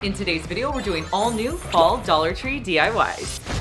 In today's video, we're doing all new fall Dollar Tree DIYs.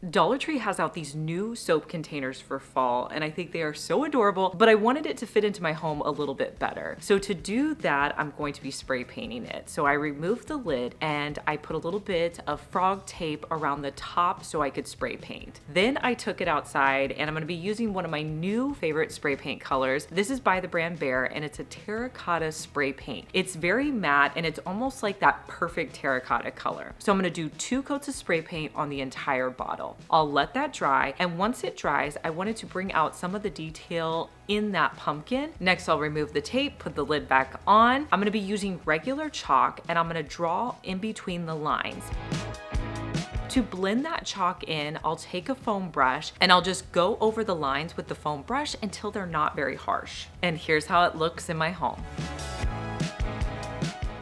Dollar Tree has out these new soap containers for fall, and I think they are so adorable, but I wanted it to fit into my home a little bit better. So to do that, I'm going to be spray painting it. So I removed the lid and I put a little bit of frog tape around the top so I could spray paint. Then I took it outside and I'm gonna be using one of my new favorite spray paint colors. This is by the brand Bear and it's a terracotta spray paint. It's very matte and it's almost like that perfect terracotta color. So I'm gonna do 2 coats of spray paint on the entire bottle. I'll let that dry, and once it dries, I wanted to bring out some of the detail in that pumpkin. Next, I'll remove the tape, put the lid back on. I'm gonna be using regular chalk, and I'm gonna draw in between the lines. To blend that chalk in, I'll take a foam brush and I'll just go over the lines with the foam brush until they're not very harsh. And here's how it looks in my home.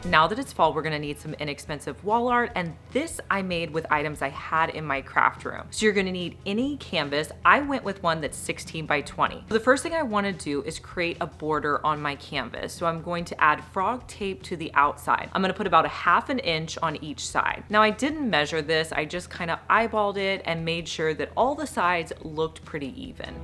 Now that it's fall, we're gonna need some inexpensive wall art, and this I made with items I had in my craft room. So you're gonna need any canvas. I went with one that's 16 by 20. So the first thing I wanna do is create a border on my canvas. So I'm going to add frog tape to the outside. I'm gonna put about 1/2 inch on each side. Now I didn't measure this, I just kind of eyeballed it and made sure that all the sides looked pretty even.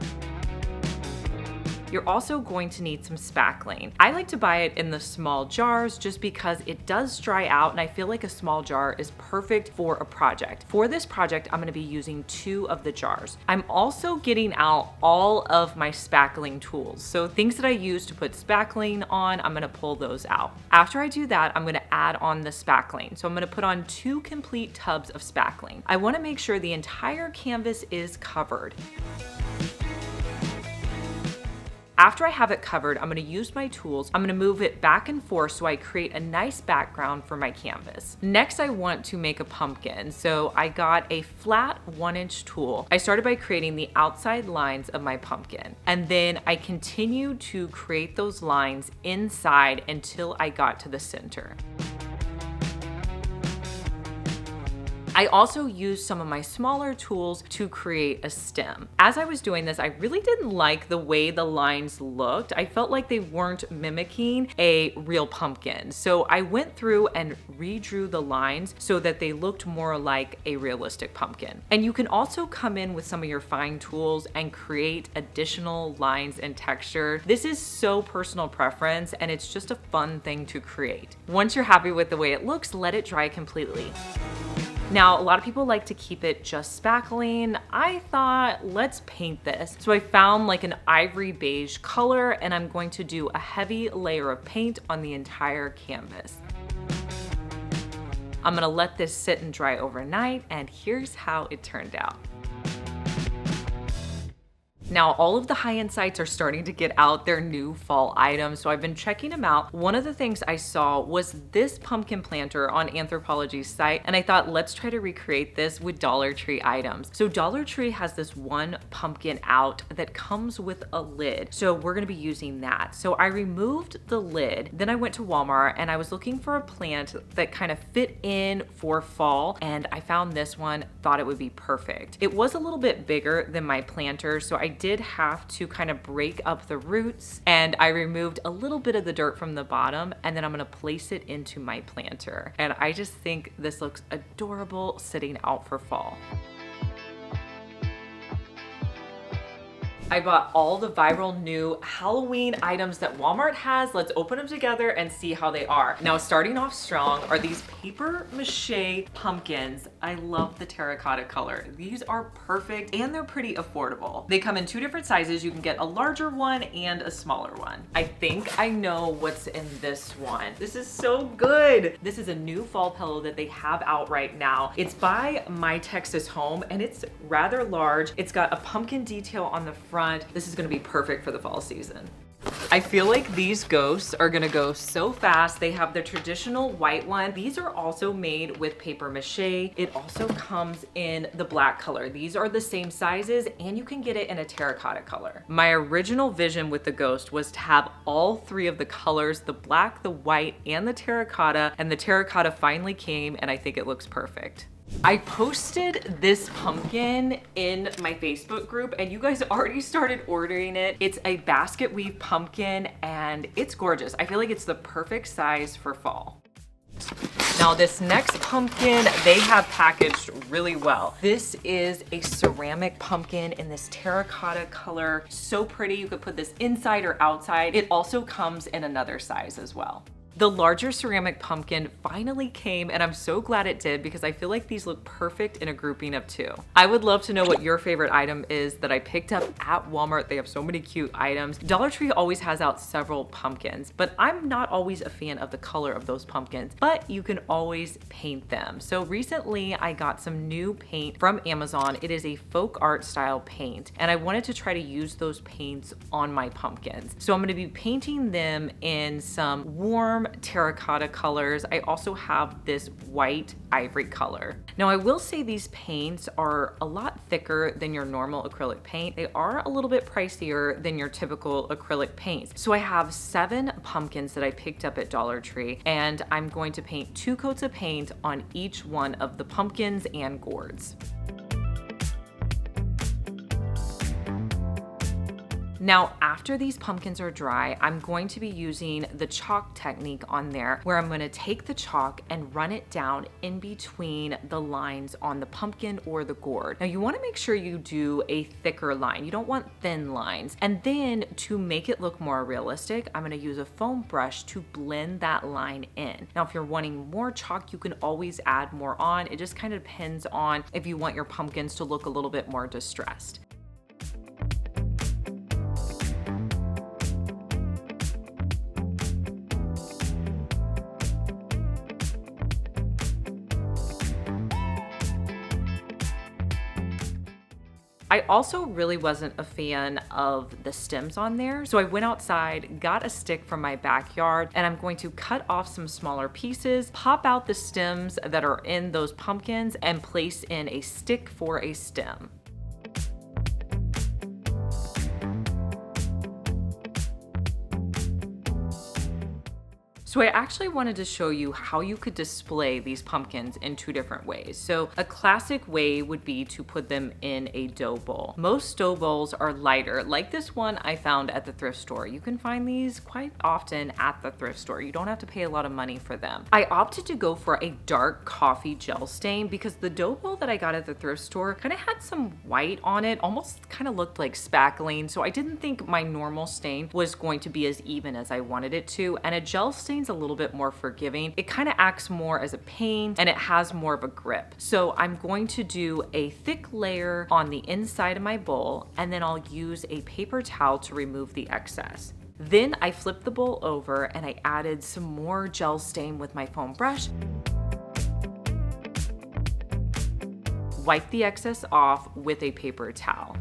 You're also going to need some spackling. I like to buy it in the small jars just because it does dry out and I feel like a small jar is perfect for a project. For this project, I'm gonna be using 2 of the jars. I'm also getting out all of my spackling tools. So things that I use to put spackling on, I'm gonna pull those out. After I do that, I'm gonna add on the spackling. So I'm gonna put on 2 complete tubs of spackling. I wanna make sure the entire canvas is covered. After I have it covered, I'm gonna use my tools. I'm gonna move it back and forth so I create a nice background for my canvas. Next, I want to make a pumpkin. So I got a flat 1-inch tool. I started by creating the outside lines of my pumpkin. And then I continued to create those lines inside until I got to the center. I also used some of my smaller tools to create a stem. As I was doing this, I really didn't like the way the lines looked. I felt like they weren't mimicking a real pumpkin. So I went through and redrew the lines so that they looked more like a realistic pumpkin. And you can also come in with some of your fine tools and create additional lines and texture. This is so personal preference and it's just a fun thing to create. Once you're happy with the way it looks, let it dry completely. Now, a lot of people like to keep it just spackling. I thought, let's paint this. So I found like an ivory beige color and I'm going to do a heavy layer of paint on the entire canvas. I'm gonna let this sit and dry overnight, and here's how it turned out. Now, all of the high-end sites are starting to get out their new fall items, so I've been checking them out. One of the things I saw was this pumpkin planter on Anthropologie's site, and I thought, let's try to recreate this with Dollar Tree items. So Dollar Tree has this one pumpkin out that comes with a lid, so we're gonna be using that. So I removed the lid, then I went to Walmart and I was looking for a plant that kind of fit in for fall, and I found this one, thought it would be perfect. It was a little bit bigger than my planter, so I did have to kind of break up the roots, and I removed a little bit of the dirt from the bottom, and then I'm gonna place it into my planter. And I just think this looks adorable sitting out for fall. I bought all the viral new Halloween items that Walmart has. Let's open them together and see how they are. Now, starting off strong are these paper mache pumpkins. I love the terracotta color. These are perfect and they're pretty affordable. They come in 2 different sizes. You can get a larger one and a smaller one. I think I know what's in this one. This is so good. This is a new fall pillow that they have out right now. It's by My Texas Home and it's rather large. It's got a pumpkin detail on the front. This is gonna be perfect for the fall season. I feel like these ghosts are gonna go so fast. They have the traditional white one. These are also made with paper mache. It also comes in the black color. These are the same sizes and you can get it in a terracotta color. My original vision with the ghost was to have all 3 of the colors, the black, the white, and the terracotta finally came and I think it looks perfect. I posted this pumpkin in my Facebook group and you guys already started ordering it. It's a basket weave pumpkin and it's gorgeous. I feel like it's the perfect size for fall. Now this next pumpkin, they have packaged really well. This is a ceramic pumpkin in this terracotta color. So pretty, you could put this inside or outside. It also comes in another size as well. The larger ceramic pumpkin finally came and I'm so glad it did because I feel like these look perfect in a grouping of 2. I would love to know what your favorite item is that I picked up at Walmart. They have so many cute items. Dollar Tree always has out several pumpkins, but I'm not always a fan of the color of those pumpkins, but you can always paint them. So recently I got some new paint from Amazon. It is a folk art style paint and I wanted to try to use those paints on my pumpkins. So I'm going to be painting them in some warm terracotta colors. I also have this white ivory color. Now I will say these paints are a lot thicker than your normal acrylic paint. They are a little bit pricier than your typical acrylic paints. So I have 7 pumpkins that I picked up at Dollar Tree and I'm going to paint 2 coats of paint on each one of the pumpkins and gourds. Now, after these pumpkins are dry, I'm going to be using the chalk technique on there where I'm going to take the chalk and run it down in between the lines on the pumpkin or the gourd. Now, you want to make sure you do a thicker line. You don't want thin lines. And then to make it look more realistic, I'm going to use a foam brush to blend that line in. Now, if you're wanting more chalk, you can always add more on. It just kind of depends on if you want your pumpkins to look a little bit more distressed. I also really wasn't a fan of the stems on there. So I went outside, got a stick from my backyard, and I'm going to cut off some smaller pieces, pop out the stems that are in those pumpkins, and place in a stick for a stem. So I actually wanted to show you how you could display these pumpkins in 2 different ways. So a classic way would be to put them in a dough bowl. Most dough bowls are lighter, like this one I found at the thrift store. You can find these quite often at the thrift store. You don't have to pay a lot of money for them. I opted to go for a dark coffee gel stain because the dough bowl that I got at the thrift store kind of had some white on it, almost kind of looked like spackling. So I didn't think my normal stain was going to be as even as I wanted it to. And a gel stain a little bit more forgiving. It kind of acts more as a paint and it has more of a grip. So I'm going to do a thick layer on the inside of my bowl and then I'll use a paper towel to remove the excess. Then I flipped the bowl over and I added some more gel stain with my foam brush. Wipe the excess off with a paper towel.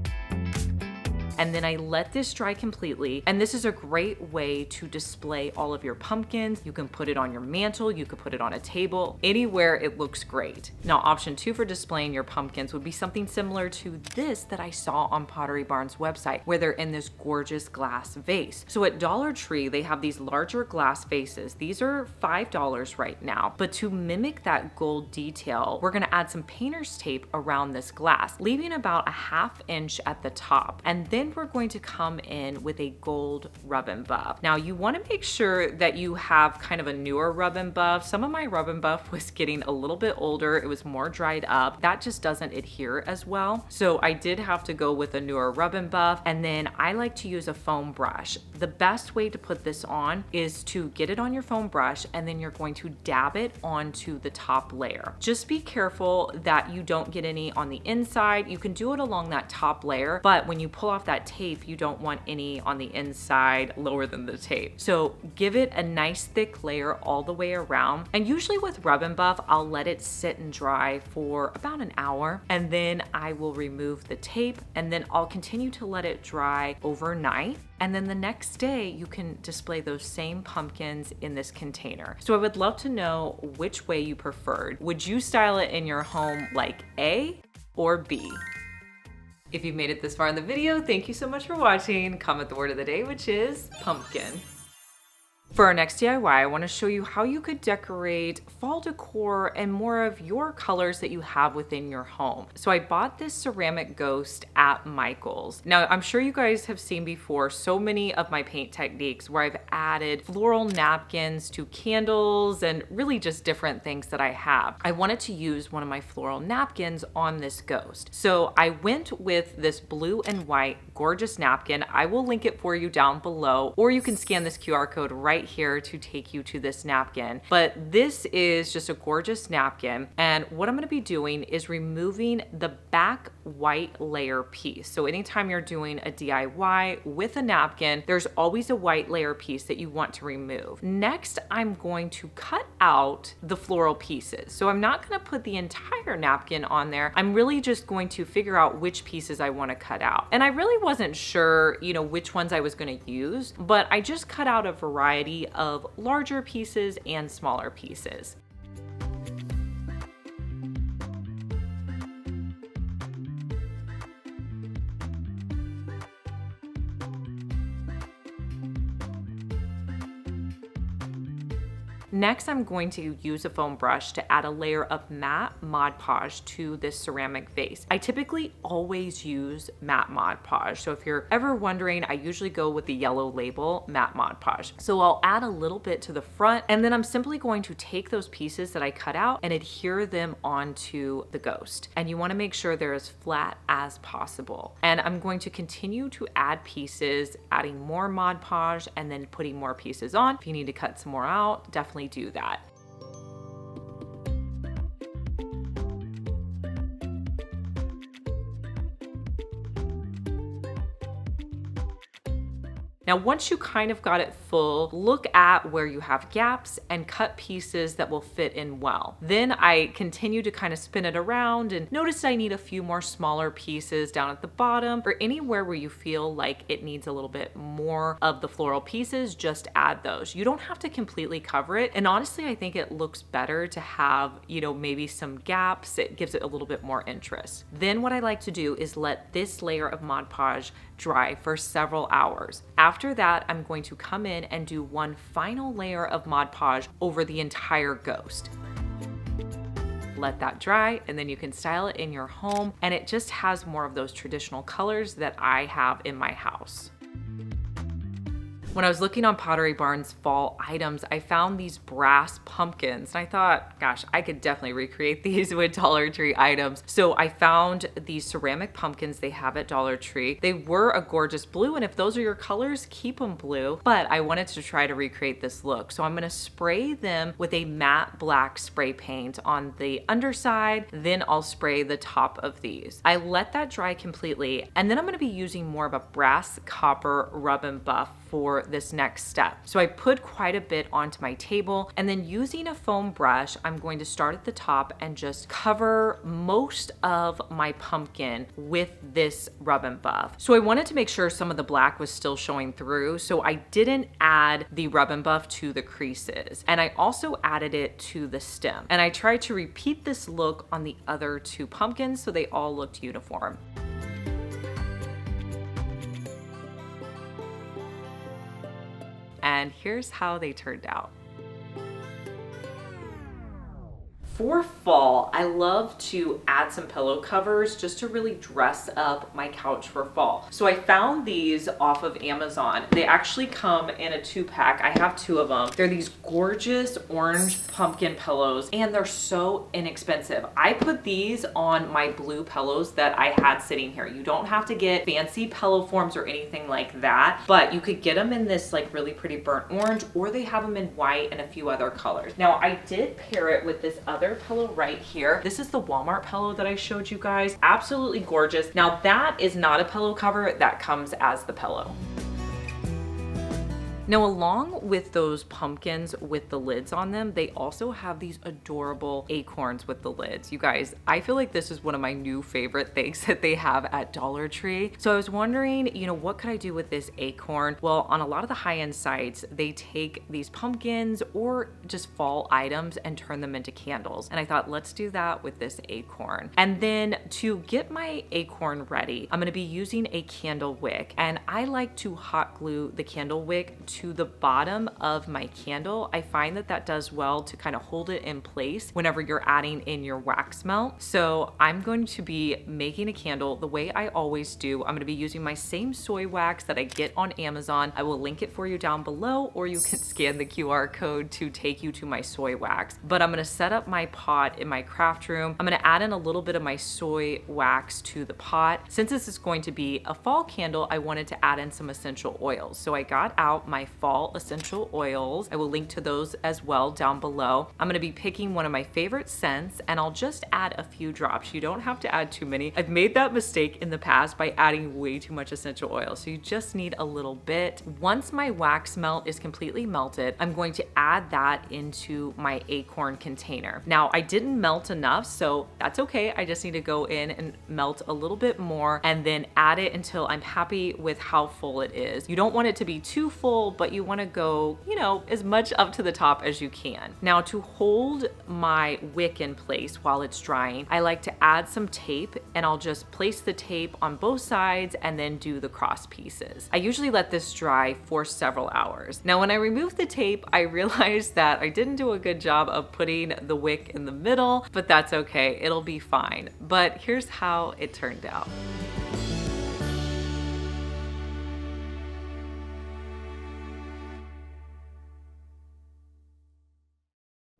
And then I let this dry completely. And this is a great way to display all of your pumpkins. You can put it on your mantle, you could put it on a table, anywhere it looks great. Now, option 2 for displaying your pumpkins would be something similar to this that I saw on Pottery Barn's website, where they're in this gorgeous glass vase. So at Dollar Tree, they have these larger glass vases. These are $5 right now. But to mimic that gold detail, we're gonna add some painter's tape around this glass, leaving about a 1/2 inch at the top. And then we're going to come in with a gold rub and buff. Now you want to make sure that you have kind of a newer rub and buff. Some of my rub and buff was getting a little bit older. It was more dried up. That just doesn't adhere as well. So I did have to go with a newer rub and buff. And then I like to use a foam brush. The best way to put this on is to get it on your foam brush and then you're going to dab it onto the top layer. Just be careful that you don't get any on the inside. You can do it along that top layer, but when you pull off that tape, you don't want any on the inside lower than the tape. So give it a nice thick layer all the way around. And usually with rub and buff, I'll let it sit and dry for about an hour and then I will remove the tape and then I'll continue to let it dry overnight. And then the next day you can display those same pumpkins in this container. So I would love to know which way you preferred. Would you style it in your home like A or B? If you've made it this far in the video, thank you so much for watching. Comment the word of the day, which is pumpkin. For our next DIY, I want to show you how you could decorate fall decor and more of your colors that you have within your home. So I bought this ceramic ghost at Michael's. Now, I'm sure you guys have seen before so many of my paint techniques where I've added floral napkins to candles and really just different things that I have. I wanted to use one of my floral napkins on this ghost. So I went with this blue and white gorgeous napkin. I will link it for you down below, or you can scan this QR code right here to take you to this napkin. But this is just a gorgeous napkin, and what I'm going to be doing is removing the back white layer piece. So anytime you're doing a DIY with a napkin, there's always a white layer piece that you want to remove. Next, I'm going to cut out the floral pieces. So I'm not going to put the entire napkin on there. I'm really just going to figure out which pieces I want to cut out. And I really wasn't sure, which ones I was going to use, but I just cut out a variety of larger pieces and smaller pieces. Next, I'm going to use a foam brush to add a layer of matte Mod Podge to this ceramic vase. I typically always use matte Mod Podge. So if you're ever wondering, I usually go with the yellow label, matte Mod Podge. So I'll add a little bit to the front, and then I'm simply going to take those pieces that I cut out and adhere them onto the ghost. And you want to make sure they're as flat as possible. And I'm going to continue to add pieces, adding more Mod Podge and then putting more pieces on. If you need to cut some more out, definitely do that. Now, once you kind of got it full, look at where you have gaps and cut pieces that will fit in well. Then I continue to kind of spin it around and notice I need a few more smaller pieces down at the bottom, or anywhere where you feel like it needs a little bit more of the floral pieces, just add those. You don't have to completely cover it. And honestly, I think it looks better to have, maybe some gaps. It gives it a little bit more interest. Then what I like to do is let this layer of Mod Podge dry for several hours. After that, I'm going to come in and do one final layer of Mod Podge over the entire ghost. Let that dry, and then you can style it in your home, and it just has more of those traditional colors that I have in my house. When I was looking on Pottery Barn's fall items, I found these brass pumpkins, and I thought, gosh, I could definitely recreate these with Dollar Tree items. So I found these ceramic pumpkins they have at Dollar Tree. They were a gorgeous blue, and if those are your colors, keep them blue. But I wanted to try to recreate this look. So I'm gonna spray them with a matte black spray paint on the underside, then I'll spray the top of these. I let that dry completely, and then I'm gonna be using more of a brass copper rub and buff for this next step. So I put quite a bit onto my table, and then using a foam brush, I'm going to start at the top and just cover most of my pumpkin with this rub and buff. So I wanted to make sure some of the black was still showing through, so I didn't add the rub and buff to the creases. And I also added it to the stem. And I tried to repeat this look on the other two pumpkins so they all looked uniform. And here's how they turned out. For fall, I love to add some pillow covers just to really dress up my couch for fall. So I found these off of Amazon. They actually come in a 2-pack. I have 2 of them. They're these gorgeous orange pumpkin pillows, and they're so inexpensive. I put these on my blue pillows that I had sitting here. You don't have to get fancy pillow forms or anything like that, but you could get them in this like really pretty burnt orange, or they have them in white and a few other colors. Now I did pair it with this other pillow right here. This is the Walmart pillow that I showed you guys. Absolutely gorgeous. Now that is not a pillow cover, that comes as the pillow. Now, along with those pumpkins with the lids on them, they also have these adorable acorns with the lids. You guys, I feel like this is one of my new favorite things that they have at Dollar Tree. So I was wondering, what could I do with this acorn? Well, on a lot of the high-end sites, they take these pumpkins or just fall items and turn them into candles. And I thought, let's do that with this acorn. And then to get my acorn ready, I'm gonna be using a candle wick. And I like to hot glue the candle wick to the bottom of my candle. I find that that does well to kind of hold it in place whenever you're adding in your wax melt. So I'm going to be making a candle the way I always do. I'm going to be using my same soy wax that I get on Amazon. I will link it for you down below, or you can scan the QR code to take you to my soy wax. But I'm going to set up my pot in my craft room. I'm going to add in a little bit of my soy wax to the pot. Since this is going to be a fall candle, I wanted to add in some essential oils. So I got out my fall essential oils. I will link to those as well down below. I'm going to be picking one of my favorite scents, and I'll just add a few drops. You don't have to add too many. I've made that mistake in the past by adding way too much essential oil. So you just need a little bit. Once my wax melt is completely melted, I'm going to add that into my acorn container. Now, I didn't melt enough, so that's okay. I just need to go in and melt a little bit more and then add it until I'm happy with how full it is. You don't want it to be too full, but you want to go, you know, as much up to the top as you can. Now, to hold my wick in place while it's drying, I like to add some tape, and I'll just place the tape on both sides and then do the cross pieces. I usually let this dry for several hours. Now, when I removed the tape, I realized that I didn't do a good job of putting the wick in the middle, but that's okay. It'll be fine. But here's how it turned out.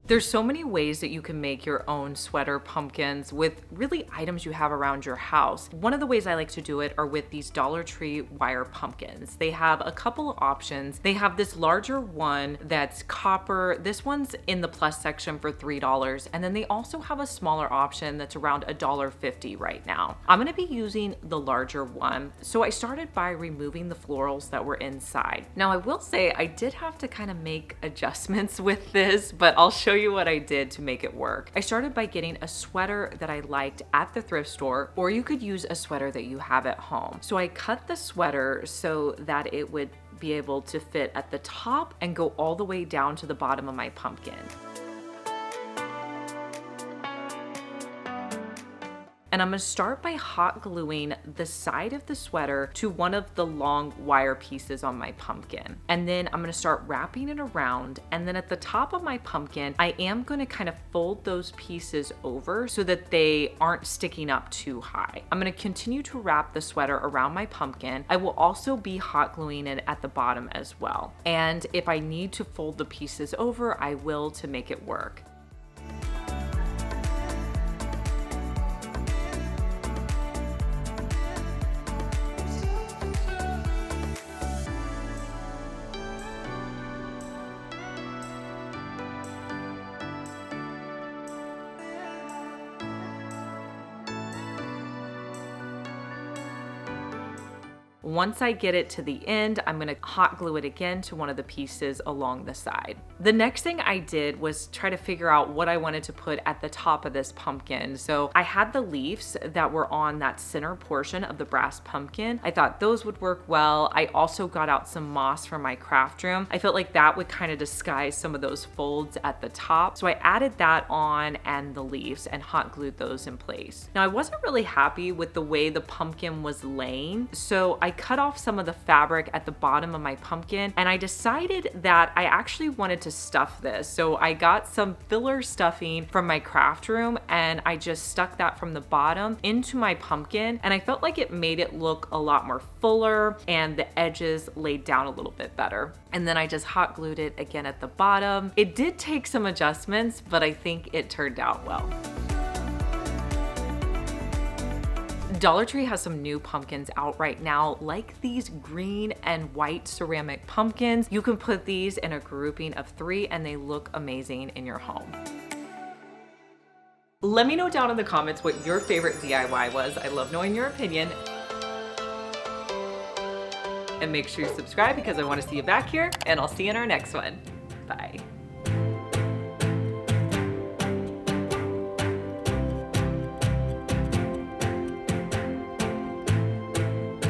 There's so many ways that you can make your own sweater pumpkins with really items you have around your house. One of the ways I like to do it are with these Dollar Tree wire pumpkins. They have a couple of options. They have this larger one that's copper. This one's in the plus section for $3. And then they also have a smaller option that's around $1.50 right now. I'm gonna be using the larger one. So I started by removing the florals that were inside. Now I will say I did have to kind of make adjustments with this, but I'll show you what I did to make it work. I started by getting a sweater that I liked at the thrift store, or you could use a sweater that you have at home. So I cut the sweater so that it would be able to fit at the top and go all the way down to the bottom of my pumpkin. And I'm gonna start by hot gluing the side of the sweater to one of the long wire pieces on my pumpkin. And then I'm gonna start wrapping it around. And then at the top of my pumpkin, I am gonna kind of fold those pieces over so that they aren't sticking up too high. I'm gonna continue to wrap the sweater around my pumpkin. I will also be hot gluing it at the bottom as well. And if I need to fold the pieces over, I will to make it work. Once I get it to the end, I'm gonna hot glue it again to one of the pieces along the side. The next thing I did was try to figure out what I wanted to put at the top of this pumpkin. So I had the leaves that were on that center portion of the brass pumpkin. I thought those would work well. I also got out some moss from my craft room. I felt like that would kind of disguise some of those folds at the top. So I added that on and the leaves and hot glued those in place. Now I wasn't really happy with the way the pumpkin was laying, so I cut off some of the fabric at the bottom of my pumpkin, and I decided that I actually wanted to stuff this. So I got some filler stuffing from my craft room and I just stuck that from the bottom into my pumpkin, and I felt like it made it look a lot more fuller and the edges laid down a little bit better. And then I just hot glued it again at the bottom. It did take some adjustments, but I think it turned out well. Dollar Tree has some new pumpkins out right now, like these green and white ceramic pumpkins. You can put these in a grouping of 3 and they look amazing in your home. Let me know down in the comments what your favorite DIY was. I love knowing your opinion. And make sure you subscribe because I want to see you back here, and I'll see you in our next one. Bye.